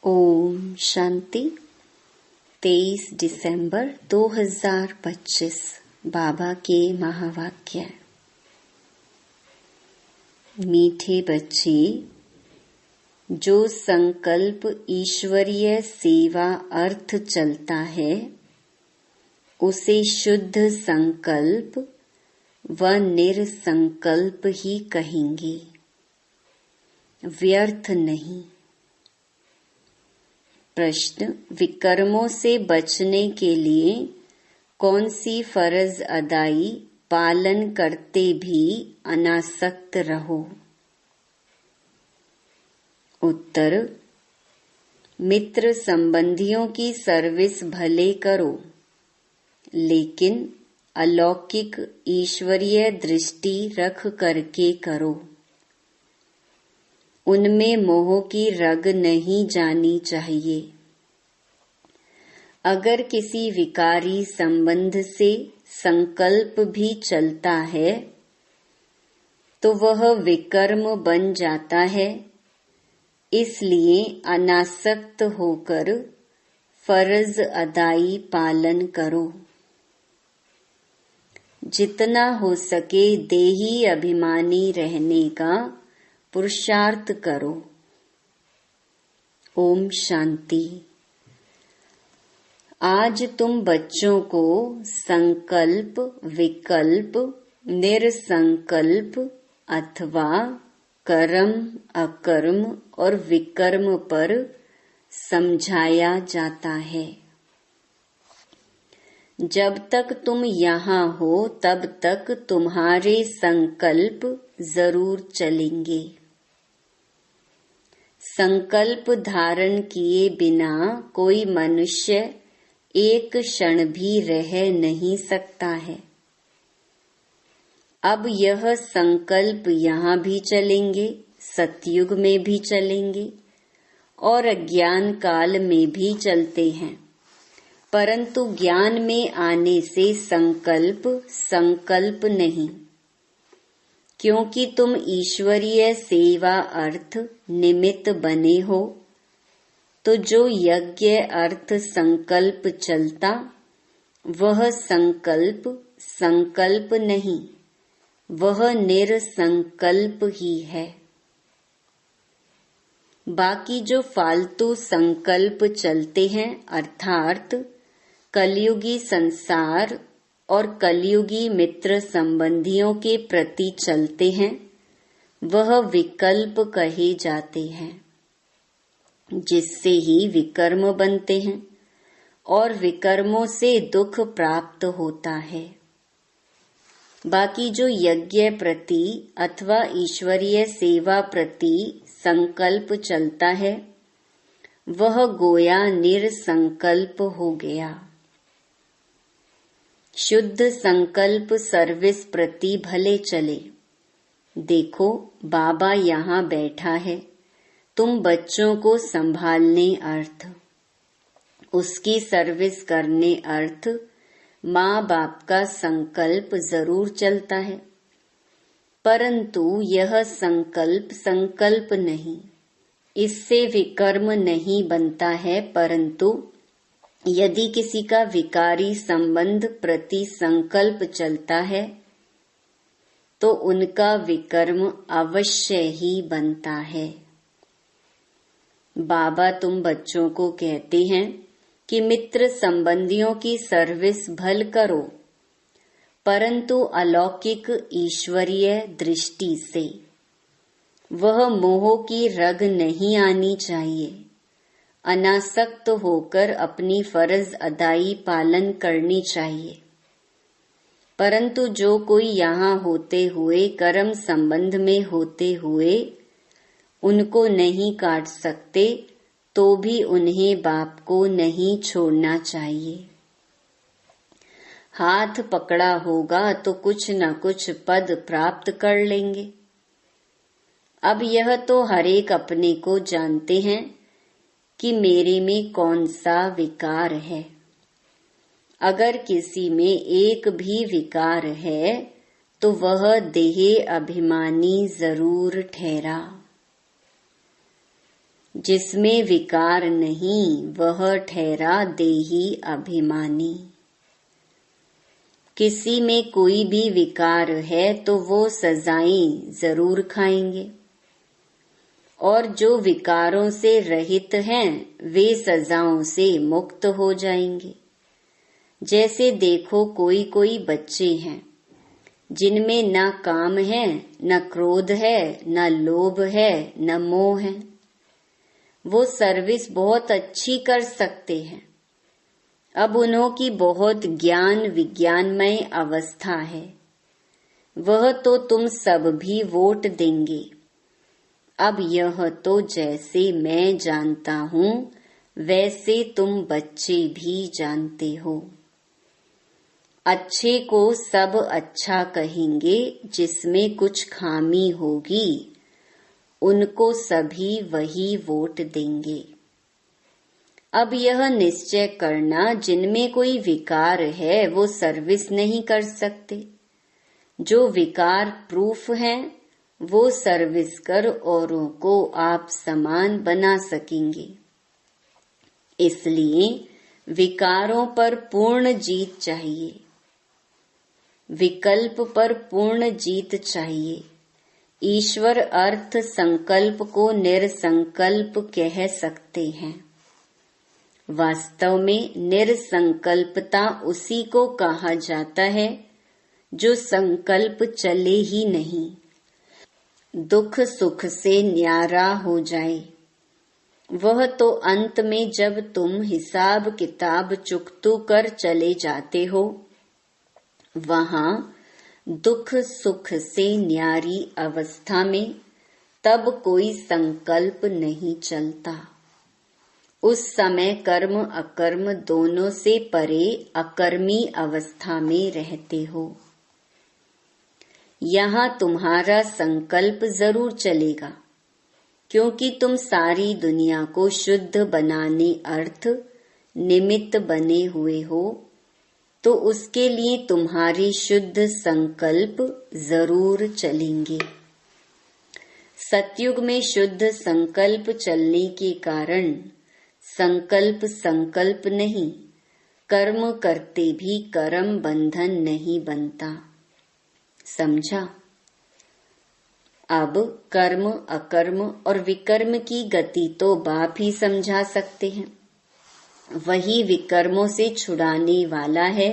ओम शांति। 23 दिसंबर 2025 बाबा के महावाक्य। मीठे बच्चे, जो संकल्प ईश्वरीय सेवा अर्थ चलता है उसे शुद्ध संकल्प व निरसंकल्प ही कहेंगे, व्यर्थ नहीं। प्रश्न: विकर्मों से बचने के लिए कौन सी फर्ज अदाई पालन करते भी अनासक्त रहो? उत्तर: मित्र संबंधियों की सर्विस भले करो, लेकिन अलौकिक ईश्वरीय दृष्टि रख करके करो। उनमें मोह की रग नहीं जानी चाहिए। अगर किसी विकारी संबंध से संकल्प भी चलता है तो वह विकर्म बन जाता है। इसलिए अनासक्त होकर फर्ज अदाई पालन करो। जितना हो सके देही अभिमानी रहने का पुरुषार्थ करो। ओम शांति। आज तुम बच्चों को संकल्प, विकल्प, निरसंकल्प अथवा कर्म, अकर्म और विकर्म पर समझाया जाता है। जब तक तुम यहाँ हो तब तक तुम्हारे संकल्प जरूर चलेंगे। संकल्प धारण किए बिना कोई मनुष्य एक क्षण भी रह नहीं सकता है। अब यह संकल्प यहाँ भी चलेंगे, सतयुग में भी चलेंगे और अज्ञान काल में भी चलते हैं, परंतु ज्ञान में आने से संकल्प नहीं, क्योंकि तुम ईश्वरीय सेवा अर्थ निमित्त बने हो। तो जो यज्ञ अर्थ संकल्प चलता वह संकल्प नहीं, वह निरसंकल्प ही है। बाकी जो फालतू संकल्प चलते हैं अर्थात कलयुगी संसार और कलयुगी मित्र संबंधियों के प्रति चलते हैं, वह विकल्प कहे जाते हैं, जिससे ही विकर्म बनते हैं और विकर्मों से दुख प्राप्त होता है। बाकी जो यज्ञ प्रति अथवा ईश्वरीय सेवा प्रति संकल्प चलता है वह गोया निरसंकल्प हो गया। शुद्ध संकल्प सर्विस प्रति भले चले। देखो, बाबा यहाँ बैठा है, तुम बच्चों को संभालने अर्थ, उसकी सर्विस करने अर्थ माँ बाप का संकल्प जरूर चलता है, परंतु यह संकल्प नहीं। इससे विकर्म नहीं बनता है, परंतु यदि किसी का विकारी संबंध प्रति संकल्प चलता है तो उनका विकर्म अवश्य ही बनता है। बाबा तुम बच्चों को कहते हैं कि मित्र संबंधियों की सर्विस भल करो, परंतु अलौकिक ईश्वरीय दृष्टि से। वह मोह की रग नहीं आनी चाहिए। अनासक्त होकर अपनी फर्ज अदाई पालन करनी चाहिए। परंतु जो कोई यहाँ होते हुए कर्म संबंध में होते हुए उनको नहीं काट सकते, तो भी उन्हें बाप को नहीं छोड़ना चाहिए। हाथ पकड़ा होगा तो कुछ न कुछ पद प्राप्त कर लेंगे। अब यह तो हरेक अपने को जानते हैं कि मेरे में कौन सा विकार है। अगर किसी में एक भी विकार है तो वह देह अभिमानी जरूर ठहरा। जिसमें विकार नहीं वह ठहरा देही अभिमानी। किसी में कोई भी विकार है तो वो सजाएं जरूर खाएंगे, और जो विकारों से रहित हैं वे सजाओं से मुक्त हो जाएंगे। जैसे देखो कोई कोई बच्चे हैं जिनमें न काम है, न क्रोध है, न लोभ है, न मोह है। वो सर्विस बहुत अच्छी कर सकते हैं। अब उन्हों की बहुत ज्ञान विज्ञानमय अवस्था है, वह तो तुम सब भी वोट देंगे। अब यह तो जैसे मैं जानता हूँ वैसे तुम बच्चे भी जानते हो। अच्छे को सब अच्छा कहेंगे, जिसमें कुछ खामी होगी उनको सभी वही वोट देंगे। अब यह निश्चय करना, जिनमें कोई विकार है वो सर्विस नहीं कर सकते। जो विकार प्रूफ हैं वो सर्विस कर औरों को आप समान बना सकेंगे। इसलिए विकारों पर पूर्ण जीत चाहिए, विकल्प पर पूर्ण जीत चाहिए। ईश्वर अर्थ संकल्प को निरसंकल्प कह सकते हैं। वास्तव में निरसंकल्पता उसी को कहा जाता है जो संकल्प चले ही नहीं, दुख सुख से न्यारा हो जाए। वह तो अंत में जब तुम हिसाब किताब चुकतू कर चले जाते हो, वहां दुख सुख से न्यारी अवस्था में तब कोई संकल्प नहीं चलता। उस समय कर्म अकर्म दोनों से परे अकर्मी अवस्था में रहते हो। यहाँ तुम्हारा संकल्प जरूर चलेगा, क्योंकि तुम सारी दुनिया को शुद्ध बनाने अर्थ निमित्त बने हुए हो, तो उसके लिए तुम्हारे शुद्ध संकल्प जरूर चलेंगे। सतयुग में शुद्ध संकल्प चलने के कारण संकल्प संकल्प नहीं, कर्म करते भी कर्म बंधन नहीं बनता। समझा? अब कर्म अकर्म और विकर्म की गति तो बाप ही समझा सकते हैं। वही विकर्मों से छुड़ाने वाला है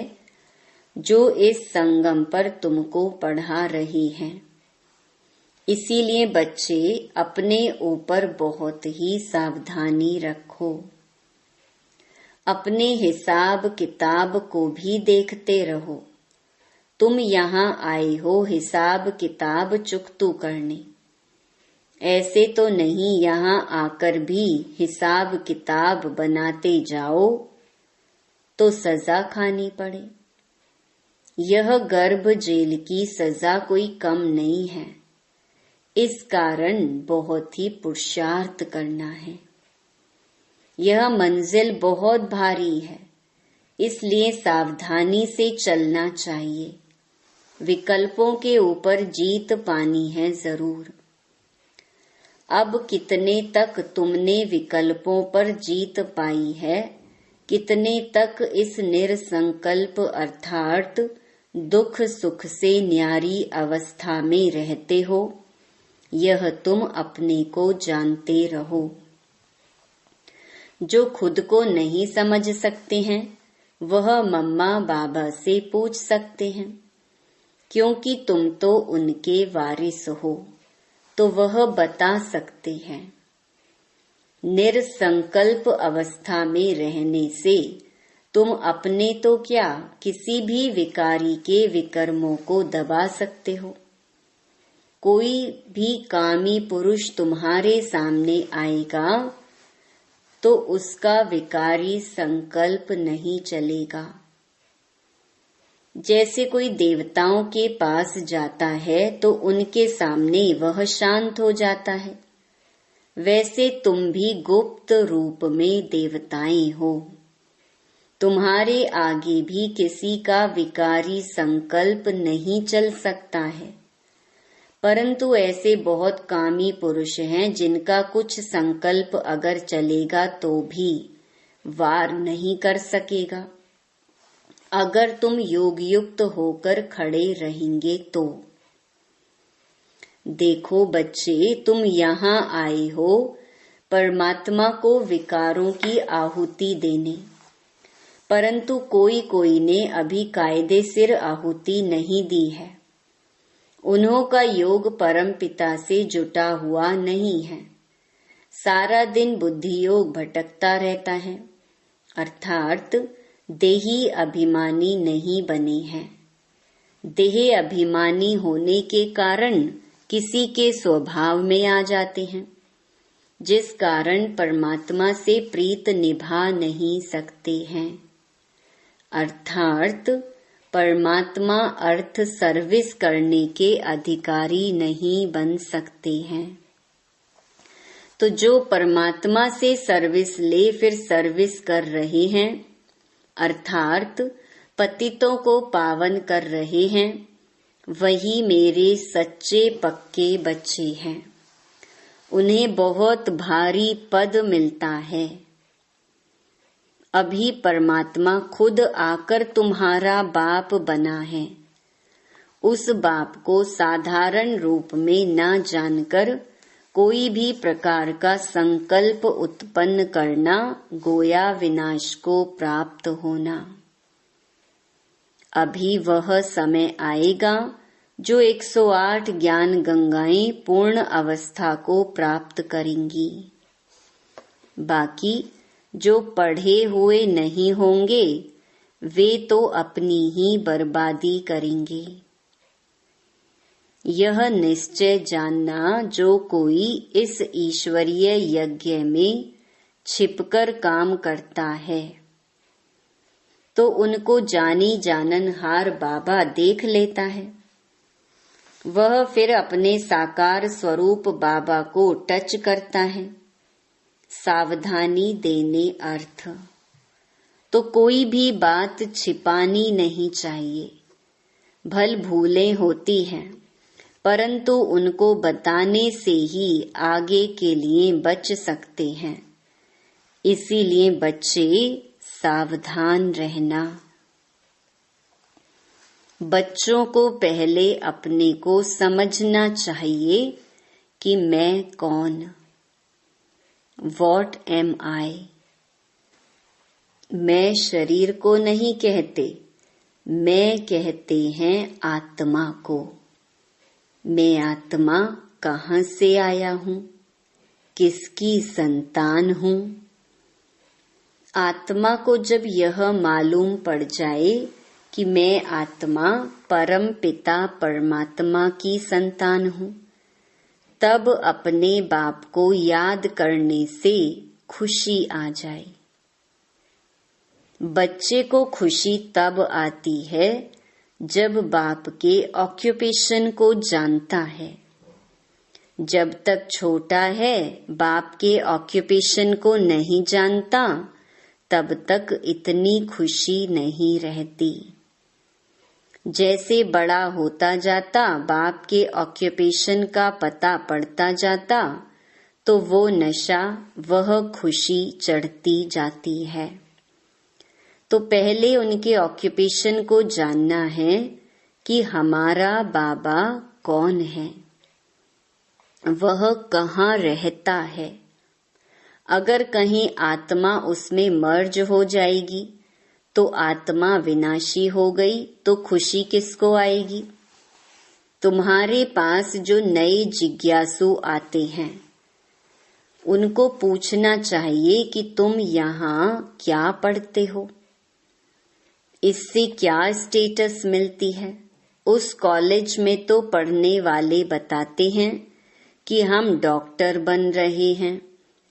जो इस संगम पर तुमको पढ़ा रही हैं। इसीलिए बच्चे अपने ऊपर बहुत ही सावधानी रखो। अपने हिसाब किताब को भी देखते रहो। तुम यहाँ आए हो हिसाब किताब चुकतू करने, ऐसे तो नहीं यहाँ आकर भी हिसाब किताब बनाते जाओ तो सजा खानी पड़े। यह गर्भ जेल की सजा कोई कम नहीं है। इस कारण बहुत ही पुरुषार्थ करना है। यह मंजिल बहुत भारी है, इसलिए सावधानी से चलना चाहिए। विकल्पों के ऊपर जीत पानी है जरूर। अब कितने तक तुमने विकल्पों पर जीत पाई है, कितने तक इस निरसंकल्प अर्थात दुख सुख से न्यारी अवस्था में रहते हो, यह तुम अपने को जानते रहो। जो खुद को नहीं समझ सकते हैं वह मम्मा बाबा से पूछ सकते हैं, क्योंकि तुम तो उनके वारिस हो, तो वह बता सकते हैं। निरसंकल्प अवस्था में रहने से तुम अपने तो क्या किसी भी विकारी के विकर्मों को दबा सकते हो। कोई भी कामी पुरुष तुम्हारे सामने आएगा तो उसका विकारी संकल्प नहीं चलेगा। जैसे कोई देवताओं के पास जाता है तो उनके सामने वह शांत हो जाता है, वैसे तुम भी गुप्त रूप में देवताएं हो। तुम्हारे आगे भी किसी का विकारी संकल्प नहीं चल सकता है, परंतु ऐसे बहुत कामी पुरुष हैं जिनका कुछ संकल्प अगर चलेगा तो भी वार नहीं कर सकेगा। अगर तुम योग युक्त होकर खड़े रहेंगे तो। देखो बच्चे, तुम यहाँ आए हो परमात्मा को विकारों की आहुति देने, परंतु कोई कोई ने अभी कायदे सिर आहुति नहीं दी है। उन्हों का योग परम पिता से जुटा हुआ नहीं है। सारा दिन बुद्धि योग भटकता रहता है, अर्थात देही अभिमानी नहीं बने हैं। देह अभिमानी होने के कारण किसी के स्वभाव में आ जाते हैं, जिस कारण परमात्मा से प्रीत निभा नहीं सकते हैं। अर्थात परमात्मा अर्थ सर्विस करने के अधिकारी नहीं बन सकते हैं। तो जो परमात्मा से सर्विस ले फिर सर्विस कर रहे हैं, अर्थात पतितों को पावन कर रहे हैं, वही मेरे सच्चे पक्के बच्चे हैं। उन्हें बहुत भारी पद मिलता है। अभी परमात्मा खुद आकर तुम्हारा बाप बना है। उस बाप को साधारण रूप में न जानकर कोई भी प्रकार का संकल्प उत्पन्न करना गोया विनाश को प्राप्त होना। अभी वह समय आएगा जो 108 ज्ञान गंगाएं पूर्ण अवस्था को प्राप्त करेंगी। बाकी जो पढ़े हुए नहीं होंगे वे तो अपनी ही बर्बादी करेंगे। यह निश्चय जानना, जो कोई इस ईश्वरीय यज्ञ में छिपकर काम करता है तो उनको जानी जाननहार बाबा देख लेता है। वह फिर अपने साकार स्वरूप बाबा को टच करता है। सावधानी देने अर्थ तो कोई भी बात छिपानी नहीं चाहिए। भल भूलें होती हैं, परंतु उनको बताने से ही आगे के लिए बच सकते हैं। इसीलिए बच्चे सावधान रहना। बच्चों को पहले अपने को समझना चाहिए कि मैं कौन, What am I? मैं शरीर को नहीं कहते, मैं कहते हैं आत्मा को। मैं आत्मा कहाँ से आया हूँ, किसकी संतान हूँ। आत्मा को जब यह मालूम पड़ जाए कि मैं आत्मा परम पिता परमात्मा की संतान हूँ, तब अपने बाप को याद करने से खुशी आ जाए। बच्चे को खुशी तब आती है जब बाप के ऑक्यूपेशन को जानता है। जब तक छोटा है बाप के ऑक्यूपेशन को नहीं जानता, तब तक इतनी खुशी नहीं रहती। जैसे बड़ा होता जाता बाप के ऑक्यूपेशन का पता पड़ता जाता, तो वो नशा, वह खुशी चढ़ती जाती है। तो पहले उनके ऑक्यूपेशन को जानना है कि हमारा बाबा कौन है, वह कहाँ रहता है। अगर कहीं आत्मा उसमें मर्ज हो जाएगी तो आत्मा विनाशी हो गई तो खुशी किसको आएगी। तुम्हारे पास जो नए जिज्ञासु आते हैं उनको पूछना चाहिए कि तुम यहाँ क्या पढ़ते हो, इससे क्या स्टेटस मिलती है। उस कॉलेज में तो पढ़ने वाले बताते हैं कि हम डॉक्टर बन रहे हैं,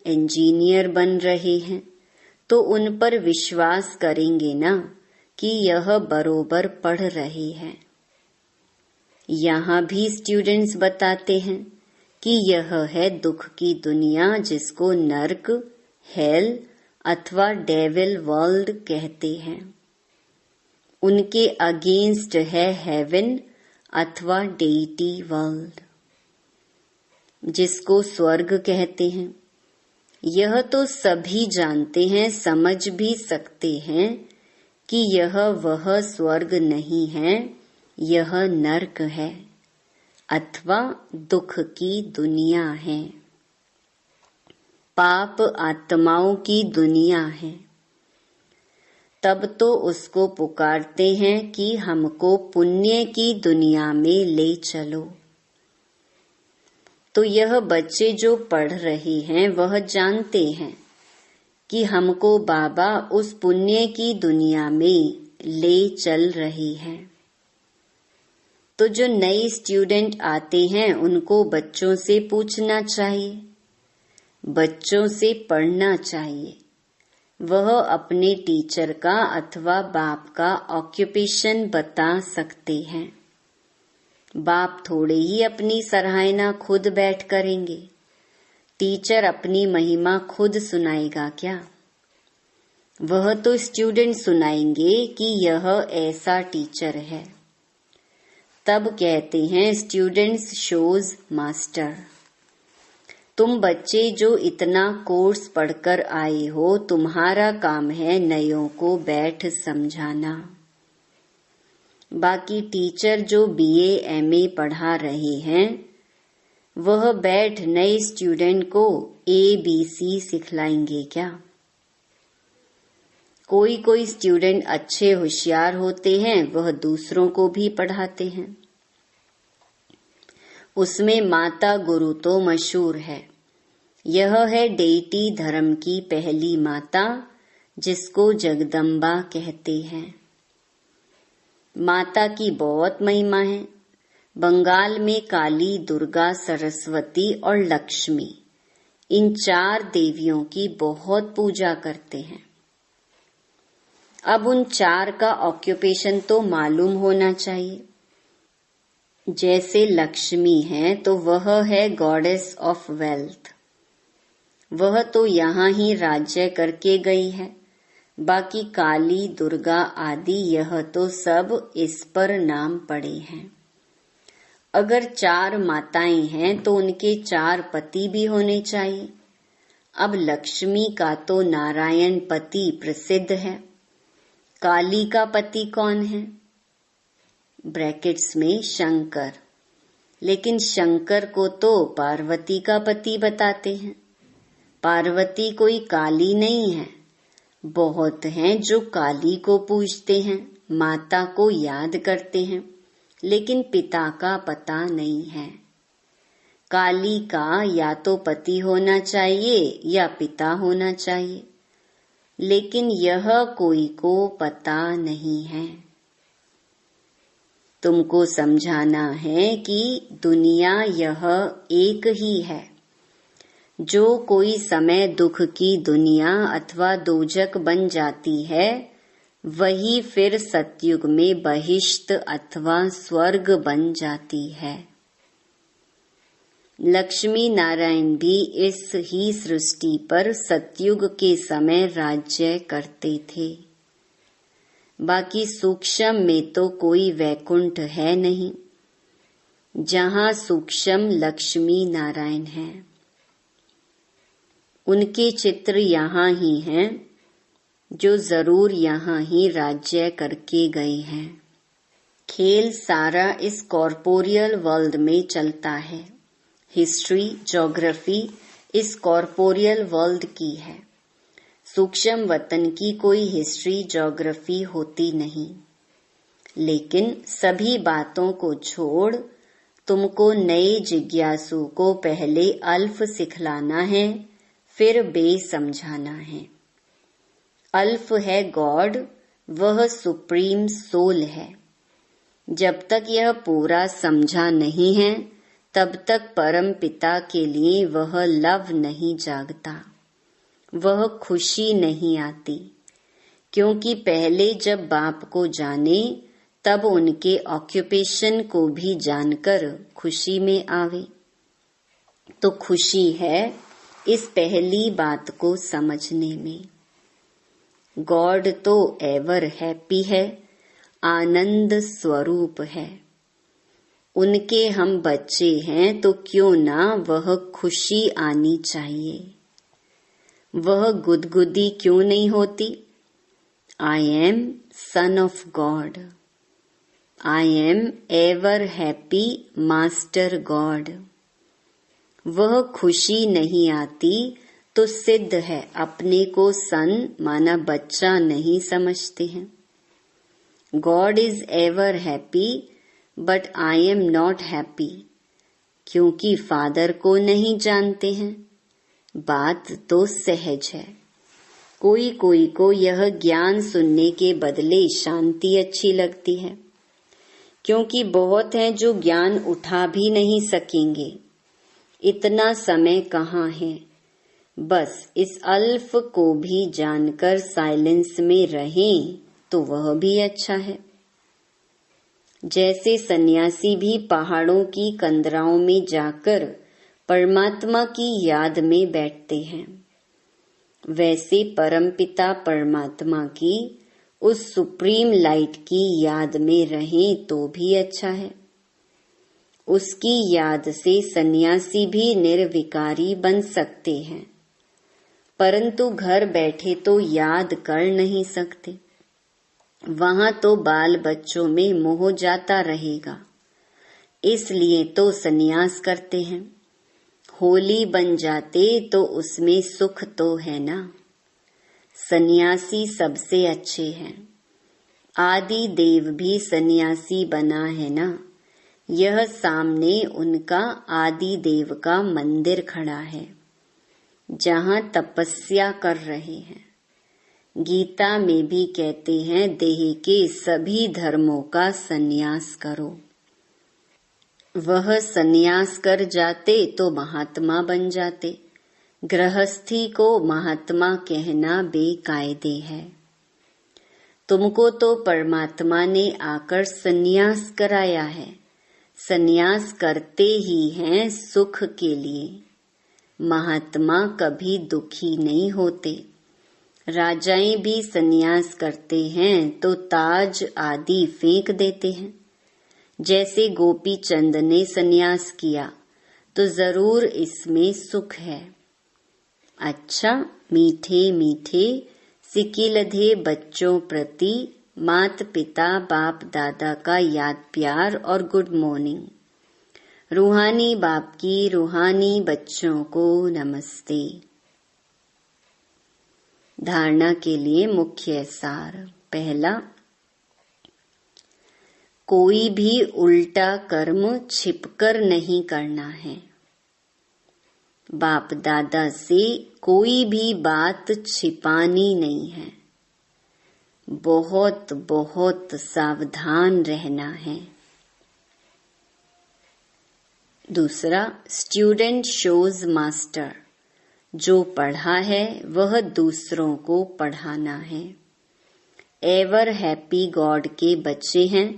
इंजीनियर बन रहे हैं, तो उन पर विश्वास करेंगे ना कि यह बरोबर पढ़ रहे हैं। यहाँ भी स्टूडेंट्स बताते हैं कि यह है दुख की दुनिया, जिसको नर्क, हेल अथवा डेविल वर्ल्ड कहते हैं। उनके अगेंस्ट है हेवन अथवा डेइटी वर्ल्ड। जिसको स्वर्ग कहते हैं, यह तो सभी जानते हैं, समझ भी सकते हैं कि यह वह स्वर्ग नहीं है, यह नरक है अथवा दुख की दुनिया है, पाप आत्माओं की दुनिया है। तब तो उसको पुकारते हैं कि हमको पुण्य की दुनिया में ले चलो। तो यह बच्चे जो पढ़ रहे हैं वह जानते हैं कि हमको बाबा उस पुण्य की दुनिया में ले चल रही है। तो जो नए स्टूडेंट आते हैं उनको बच्चों से पूछना चाहिए, बच्चों से पढ़ना चाहिए। वह अपने टीचर का अथवा बाप का ऑक्यूपेशन बता सकते हैं। बाप थोड़े ही अपनी सराहना खुद बैठ करेंगे, टीचर अपनी महिमा खुद सुनाएगा क्या? वह तो स्टूडेंट सुनाएंगे कि यह ऐसा टीचर है। तब कहते हैं स्टूडेंट्स शोज मास्टर। तुम बच्चे जो इतना कोर्स पढ़कर आए हो, तुम्हारा काम है नयों को बैठ समझाना। बाकी टीचर जो बीए एमए पढ़ा रहे हैं वह बैठ नए स्टूडेंट को ABC सिखलाएंगे क्या? कोई कोई स्टूडेंट अच्छे होशियार होते हैं, वह दूसरों को भी पढ़ाते हैं। उसमें माता गुरु तो मशहूर है। यह है डेटी धर्म की पहली माता, जिसको जगदम्बा कहते हैं। माता की बहुत महिमा है। बंगाल में काली, दुर्गा, सरस्वती और लक्ष्मी, इन 4 देवियों की बहुत पूजा करते हैं। अब उन 4 का ऑक्यूपेशन तो मालूम होना चाहिए। जैसे लक्ष्मी है तो वह है गॉडेस ऑफ वेल्थ, वह तो यहाँ ही राज्य करके गई है। बाकी काली, दुर्गा आदि यह तो सब इस पर नाम पड़े हैं। अगर 4 माताएं हैं तो उनके 4 पति भी होने चाहिए। अब लक्ष्मी का तो नारायण पति प्रसिद्ध है। काली का पति कौन है? ब्रैकेट्स में शंकर। लेकिन शंकर को तो पार्वती का पति बताते हैं। पार्वती कोई काली नहीं है। बहुत हैं जो काली को पूजते हैं, माता को याद करते हैं, लेकिन पिता का पता नहीं है। काली का या तो पति होना चाहिए या पिता होना चाहिए, लेकिन यह कोई को पता नहीं है। तुमको समझाना है कि दुनिया यह एक ही है। जो कोई समय दुख की दुनिया अथवा दोजक बन जाती है, वही फिर सतयुग में बहिष्ट अथवा स्वर्ग बन जाती है। लक्ष्मी नारायण भी इस ही सृष्टि पर सतयुग के समय राज्य करते थे। बाकी सूक्ष्म में तो कोई वैकुंठ है नहीं, जहाँ सूक्ष्म लक्ष्मी नारायण है। उनके चित्र यहाँ ही हैं, जो जरूर यहाँ ही राज्य करके गए हैं। खेल सारा इस कॉर्पोरियल वर्ल्ड में चलता है। हिस्ट्री, ज्योग्राफी इस कॉर्पोरियल वर्ल्ड की है। सूक्ष्म वतन की कोई हिस्ट्री ज्योग्राफी होती नहीं। लेकिन सभी बातों को छोड़ तुमको नए जिज्ञासु को पहले अल्फ सिखलाना है, फिर बे समझाना है। अल्फ है गॉड, वह सुप्रीम सोल है। जब तक यह पूरा समझा नहीं है, तब तक परम पिता के लिए वह लव नहीं जागता, वह खुशी नहीं आती। क्योंकि पहले जब बाप को जाने, तब उनके ऑक्यूपेशन को भी जानकर खुशी में आवे। तो खुशी है इस पहली बात को समझने में। गॉड तो एवर हैप्पी है, आनंद स्वरूप है। उनके हम बच्चे हैं तो क्यों ना वह खुशी आनी चाहिए। वह गुदगुदी क्यों नहीं होती? I am son of God. I am ever happy master God. वह खुशी नहीं आती तो सिद्ध है अपने को सन माना बच्चा नहीं समझते हैं। God is ever happy but I am not happy क्योंकि फादर को नहीं जानते हैं। बात तो सहज है। कोई कोई को यह ज्ञान सुनने के बदले शांति अच्छी लगती है, क्योंकि बहुत हैं जो ज्ञान उठा भी नहीं सकेंगे। इतना समय कहाँ है, बस इस अल्फ को भी जानकर साइलेंस में रहें तो वह भी अच्छा है। जैसे सन्यासी भी पहाड़ों की कंदराओं में जाकर परमात्मा की याद में बैठते हैं, वैसे परमपिता परमात्मा की उस सुप्रीम लाइट की याद में रहें तो भी अच्छा है। उसकी याद से सन्यासी भी निर्विकारी बन सकते हैं, परंतु घर बैठे तो याद कर नहीं सकते। वहां तो बाल बच्चों में मोह जाता रहेगा, इसलिए तो सन्यास करते हैं। होली बन जाते तो उसमें सुख तो है ना। सन्यासी सबसे अच्छे हैं। आदि देव भी सन्यासी बना है ना। यह सामने उनका आदि देव का मंदिर खड़ा है, जहाँ तपस्या कर रहे हैं। गीता में भी कहते हैं देह के सभी धर्मों का सन्यास करो। वह सन्यास कर जाते तो महात्मा बन जाते। गृहस्थी को महात्मा कहना बेकायदे है। तुमको तो परमात्मा ने आकर सन्यास कराया है। सन्यास करते ही हैं सुख के लिए। महात्मा कभी दुखी नहीं होते। राजाएं भी सन्यास करते हैं तो ताज आदि फेंक देते हैं। जैसे गोपी चंद ने सन्यास किया तो जरूर इसमें सुख है। अच्छा, मीठे मीठे सिकिलधे बच्चों प्रति मात पिता बाप दादा का याद प्यार और गुड मॉर्निंग। रूहानी बाप की रूहानी बच्चों को नमस्ते। धारणा के लिए मुख्य सार। पहला, कोई भी उल्टा कर्म छिपकर नहीं करना है। बाप दादा से कोई भी बात छिपानी नहीं है। बहुत बहुत सावधान रहना है। दूसरा, स्टूडेंट शोज मास्टर। जो पढ़ा है वह दूसरों को पढ़ाना है। एवर हैप्पी गॉड के बच्चे हैं।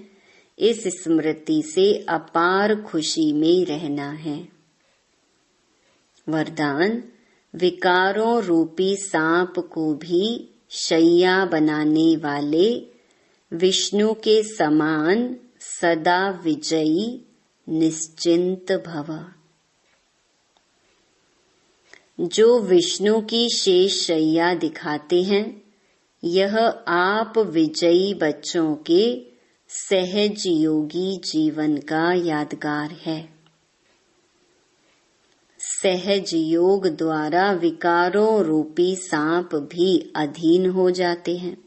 इस स्मृति से अपार खुशी में रहना है। वरदान, विकारों रूपी सांप को भी शैया बनाने वाले विष्णु के समान सदा विजयी निश्चिंत भव। जो विष्णु की शेष शैया दिखाते हैं, यह आप विजयी बच्चों के सहज योगी जीवन का यादगार है। सहज योग द्वारा विकारों रूपी सांप भी अधीन हो जाते हैं।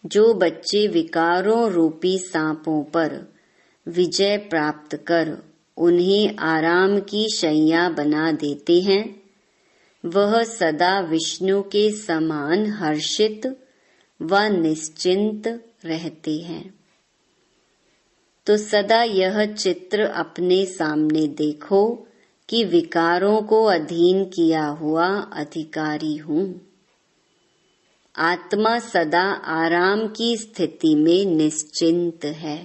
जो बच्चे विकारों रूपी सांपों पर विजय प्राप्त कर उन्हें आराम की शैया बना देते हैं, वह सदा विष्णु के समान हर्षित व निश्चिंत रहते हैं। तो सदा यह चित्र अपने सामने देखो कि विकारों को अधीन किया हुआ अधिकारी हूँ। आत्मा सदा आराम की स्थिति में निश्चिंत है।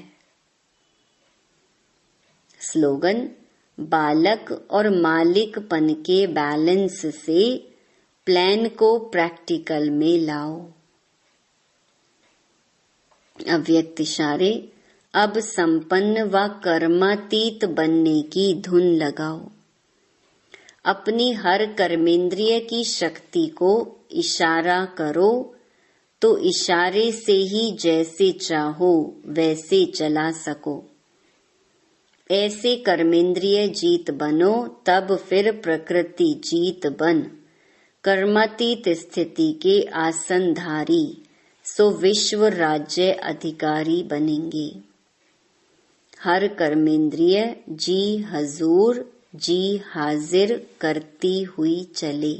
स्लोगन, बालक और मालिकपन के बैलेंस से प्लान को प्रैक्टिकल में लाओ। अव्यक्त इशारे, अब संपन्न व कर्मातीत बनने की धुन लगाओ। अपनी हर कर्मेंद्रिय की शक्ति को इशारा करो तो इशारे से ही जैसे चाहो वैसे चला सको। ऐसे कर्मेंद्रिय जीत बनो, तब फिर प्रकृति जीत बन कर्मातीत स्थिति के आसनधारी सो विश्व राज्य अधिकारी बनेंगे। हर कर्मेंद्रिय जी हजूर जी हाजिर करती हुई चले।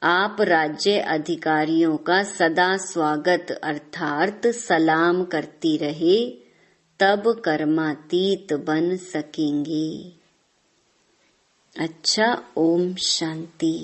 आप राज्य अधिकारियों का सदा स्वागत अर्थात सलाम करती रहे, तब कर्मातीत बन सकेंगे। अच्छा, ओम शांति।